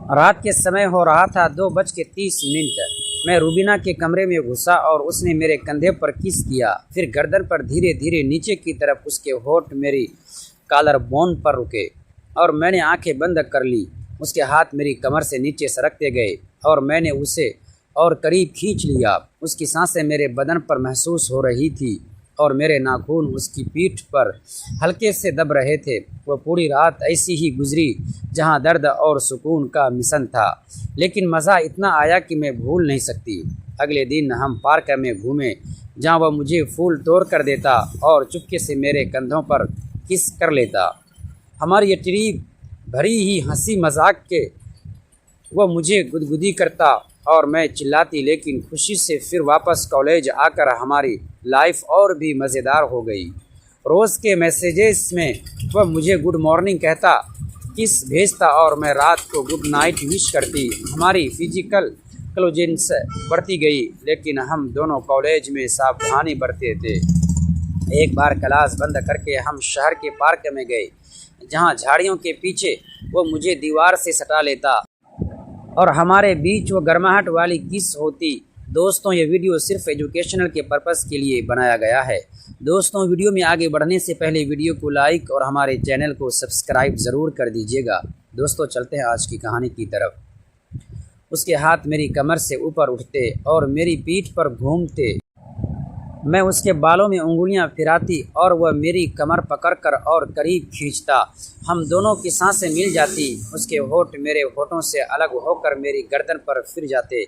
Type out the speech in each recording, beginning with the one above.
रात के समय हो रहा था 2:30। मैं रूबीना के कमरे में घुसा और उसने मेरे कंधे पर किस किया, फिर गर्दन पर धीरे धीरे नीचे की तरफ। उसके होठ मेरी कॉलर बोन पर रुके और मैंने आंखें बंद कर ली। उसके हाथ मेरी कमर से नीचे सरकते गए और मैंने उसे और करीब खींच लिया। उसकी सांसें मेरे बदन पर महसूस हो रही थी और मेरे नाखून उसकी पीठ पर हल्के से दब रहे थे। वह पूरी रात ऐसी ही गुजरी जहां दर्द और सुकून का मिशन था, लेकिन मज़ा इतना आया कि मैं भूल नहीं सकती। अगले दिन हम पार्क में घूमे जहां वह मुझे फूल तोड़ कर देता और चुपके से मेरे कंधों पर किस कर लेता। हमारी ये ट्रिप भरी ही हंसी मजाक के वह मुझे गुदगुदी करता और मैं चिल्लाती, लेकिन खुशी से फिर वापस कॉलेज आकर हमारी लाइफ और भी मज़ेदार हो गई। रोज़ के मैसेजेस में वह मुझे गुड मॉर्निंग कहता, किस भेजता और मैं रात को गुड नाइट विश करती। हमारी फिजिकल क्लोजेंस बढ़ती गई, लेकिन हम दोनों कॉलेज में सावधानी बरते थे। एक बार क्लास बंद करके हम शहर के पार्क में गए जहां झाड़ियों के पीछे वो मुझे दीवार से सटा लेता और हमारे बीच वो गर्माहट वाली किस होती। दोस्तों, ये वीडियो सिर्फ एजुकेशनल के पर्पस के लिए बनाया गया है। दोस्तों, वीडियो में आगे बढ़ने से पहले वीडियो को लाइक और हमारे चैनल को सब्सक्राइब ज़रूर कर दीजिएगा। दोस्तों, चलते हैं आज की कहानी की तरफ। उसके हाथ मेरी कमर से ऊपर उठते और मेरी पीठ पर घूमते। मैं उसके बालों में उंगलियां फिराती और वह मेरी कमर पकड़कर और करीब खींचता। हम दोनों की सांसें मिल जाती। उसके होठ मेरे होठों से अलग होकर मेरी गर्दन पर फिर जाते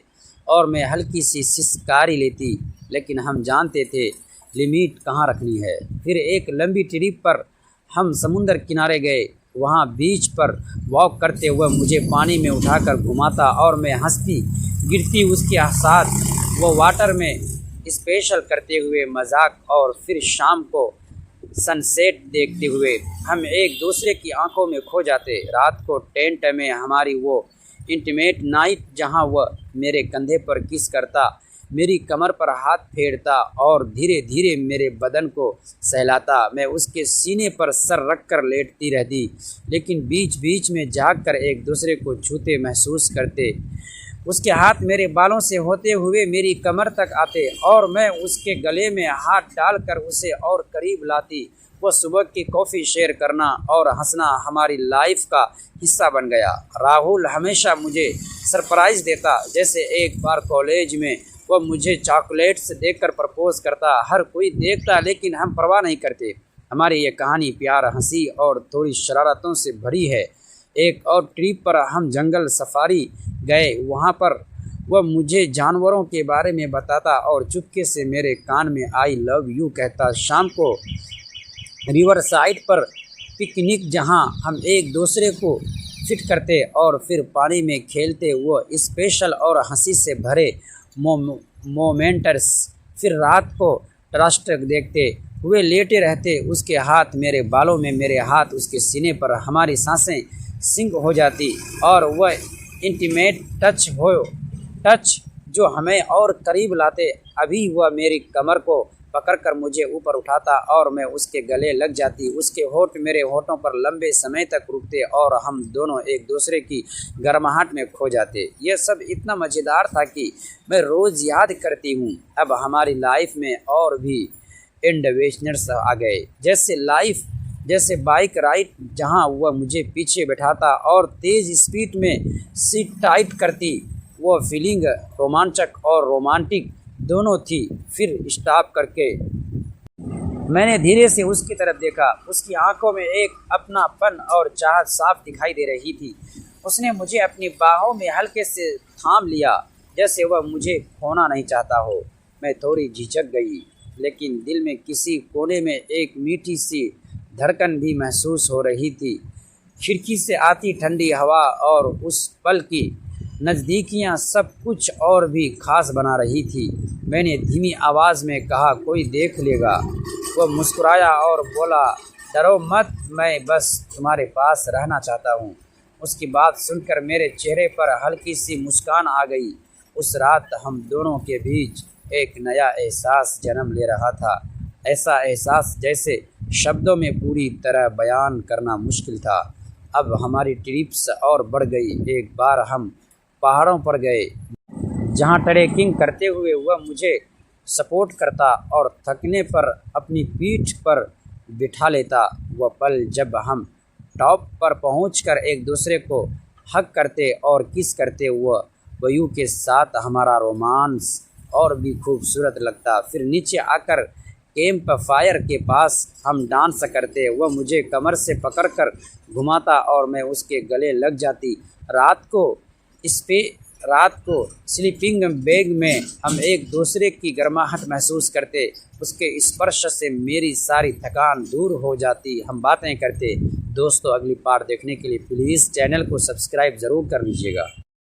और मैं हल्की सी सिसकारी लेती, लेकिन हम जानते थे लिमिट कहाँ रखनी है। फिर एक लंबी ट्रिप पर हम समुंदर किनारे गए। वहाँ बीच पर वॉक करते हुए मुझे पानी में उठाकर घुमाता और मैं हंसती गिरती उसके साथ। वो वाटर में स्पेशल करते हुए मजाक, और फिर शाम को सनसेट देखते हुए हम एक दूसरे की आंखों में खो जाते। रात को टेंट में हमारी वो इंटीमेट नाइट जहां वह मेरे कंधे पर किस करता, मेरी कमर पर हाथ फेरता और धीरे धीरे मेरे बदन को सहलाता। मैं उसके सीने पर सर रखकर लेटती रहती, लेकिन बीच बीच में जाग कर एक दूसरे को छूते महसूस करते। उसके हाथ मेरे बालों से होते हुए मेरी कमर तक आते और मैं उसके गले में हाथ डालकर उसे और करीब लाती। वो सुबह की कॉफ़ी शेयर करना और हंसना हमारी लाइफ का हिस्सा बन गया। राहुल हमेशा मुझे सरप्राइज़ देता, जैसे एक बार कॉलेज में वह मुझे चॉकलेट्स देकर प्रपोज करता। हर कोई देखता, लेकिन हम परवाह नहीं करते। हमारी ये कहानी प्यार, हंसी और थोड़ी शरारतों से भरी है। एक और ट्रिप पर हम जंगल सफारी गए। वहाँ पर वह मुझे जानवरों के बारे में बताता और चुपके से मेरे कान में आई लव यू कहता। शाम को रिवर साइड पर पिकनिक जहाँ हम एक दूसरे को फिट करते और फिर पानी में खेलते। वो स्पेशल और हंसी से भरे मोमेंट्स। फिर रात को ट्रस्ट देखते हुए लेटे रहते। उसके हाथ मेरे बालों में, मेरे हाथ उसके सीने पर। हमारी सांसें सिंक हो जाती और वह इंटीमेट टच जो हमें और करीब लाते। अभी वह मेरी कमर को पकड़कर मुझे ऊपर उठाता और मैं उसके गले लग जाती। उसके होठ मेरे होठों पर लंबे समय तक रुकते और हम दोनों एक दूसरे की गर्माहट में खो जाते। यह सब इतना मज़ेदार था कि मैं रोज़ याद करती हूँ। अब हमारी लाइफ में और भी एडवेंचर्स आ गए, जैसे बाइक राइड जहां वह मुझे पीछे बैठाता और तेज़ स्पीड में सीट टाइट करती। वो फीलिंग रोमांचक और रोमांटिक दोनों थी। फिर स्टॉप करके मैंने धीरे से उसकी तरफ देखा। उसकी आंखों में एक अपनापन और चाहत साफ दिखाई दे रही थी। उसने मुझे अपनी बाहों में हल्के से थाम लिया, जैसे वह मुझे खोना नहीं चाहता हो। मैं थोड़ी झिझक गई, लेकिन दिल में किसी कोने में एक मीठी सी धड़कन भी महसूस हो रही थी। खिड़की से आती ठंडी हवा और उस पल की नज़दीकियां सब कुछ और भी खास बना रही थी। मैंने धीमी आवाज़ में कहा, कोई देख लेगा। वह मुस्कुराया और बोला, डरो मत, मैं बस तुम्हारे पास रहना चाहता हूँ। उसकी बात सुनकर मेरे चेहरे पर हल्की सी मुस्कान आ गई। उस रात हम दोनों के बीच एक नया एहसास जन्म ले रहा था। ऐसा एहसास जैसे शब्दों में पूरी तरह बयान करना मुश्किल था। अब हमारी ट्रिप्स और बढ़ गई। एक बार हम पहाड़ों पर गए जहाँ ट्रैकिंग करते हुए वह मुझे सपोर्ट करता और थकने पर अपनी पीठ पर बिठा लेता। वह पल जब हम टॉप पर पहुंचकर एक दूसरे को हग करते और किस करते, वह वायु के साथ हमारा रोमांस और भी खूबसूरत लगता। फिर नीचे आकर कैंप फायर के पास हम डांस करते। वह मुझे कमर से पकड़कर घुमाता और मैं उसके गले लग जाती। रात को स्लीपिंग बैग में हम एक दूसरे की गर्माहट महसूस करते। उसके स्पर्श से मेरी सारी थकान दूर हो जाती। हम बातें करते। दोस्तों, अगली पार्ट देखने के लिए प्लीज़ चैनल को सब्सक्राइब ज़रूर कर लीजिएगा।